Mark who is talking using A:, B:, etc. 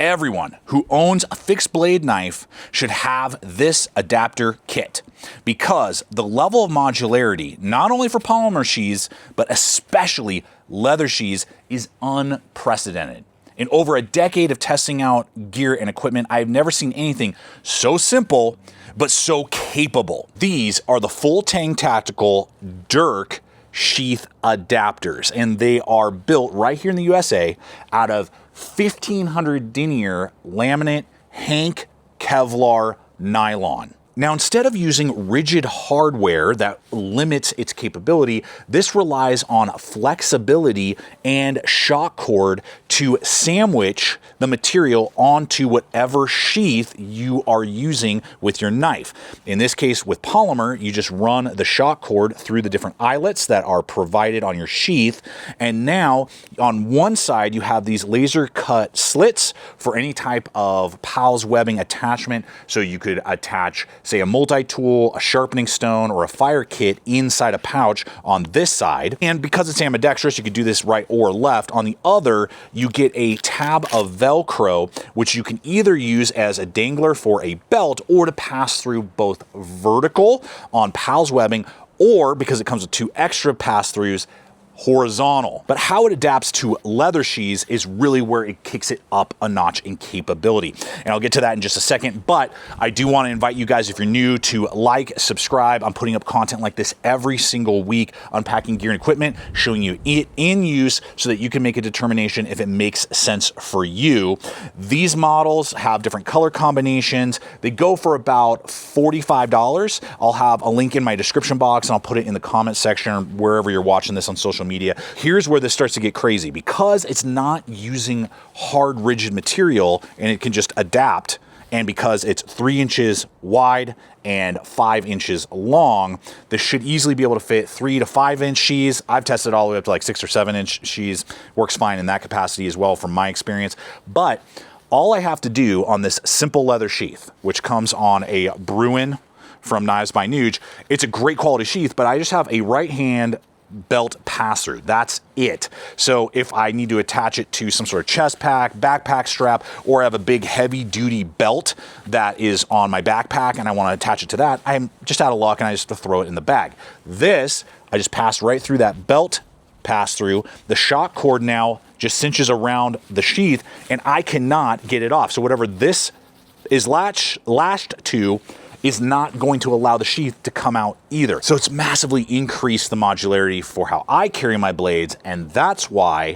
A: Everyone who owns a fixed blade knife should have this adapter kit because the level of modularity, not only for polymer sheaths, but especially leather sheaths, is unprecedented. In over a decade of testing out gear and equipment, I've never seen anything so simple, but so capable. These are the FullTang Tactical Dirk sheath adapters, and they are built right here in the USA out of 1500 denier laminate Hank Kevlar nylon. Now, instead of using rigid hardware that limits its capability, this relies on flexibility and shock cord to sandwich the material onto whatever sheath you are using with your knife. In this case, with polymer, you just run the shock cord through the different eyelets that are provided on your sheath. And now on one side, you have these laser cut slits for any type of PALS webbing attachment. So you could attach, say, a multi-tool, a sharpening stone, or a fire kit inside a pouch on this side. And because it's ambidextrous, you could do this right or left. On the other, you get a tab of Velcro, which you can either use as a dangler for a belt or to pass through both vertical on PALS webbing, or because it comes with 2 extra pass-throughs, horizontal. But how it adapts to leather sheaths is really where it kicks it up a notch in capability. And I'll get to that in just a second, but I do want to invite you guys, if you're new, to like, subscribe. I'm putting up content like this every single week, unpacking gear and equipment, showing you it in use so that you can make a determination if it makes sense for you. These models have different color combinations. They go for about $45. I'll have a link in my description box, and I'll put it in the comment section or wherever you're watching this on social media. Here's where this starts to get crazy. Because it's not using hard, rigid material and it can just adapt, and because it's 3 inches wide and 5 inches long, this should easily be able to fit 3 to 5 inch sheaths. I've tested all the way up to like 6 or 7 inch sheaths. Works fine in that capacity as well from my experience. But all I have to do on this simple leather sheath, which comes on a Bruin from Knives by Nuge, it's a great quality sheath, but I just have a right hand belt pass-through. That's it. So if I need to attach it to some sort of chest pack, backpack strap, or I have a big heavy-duty belt that is on my backpack and I want to attach it to that, I'm just out of luck and I just have to throw it in the bag. This, I just pass right through that belt pass-through. The shock cord now just cinches around the sheath and I cannot get it off. So whatever this is lashed to is not going to allow the sheath to come out either. So it's massively increased the modularity for how I carry my blades, and that's why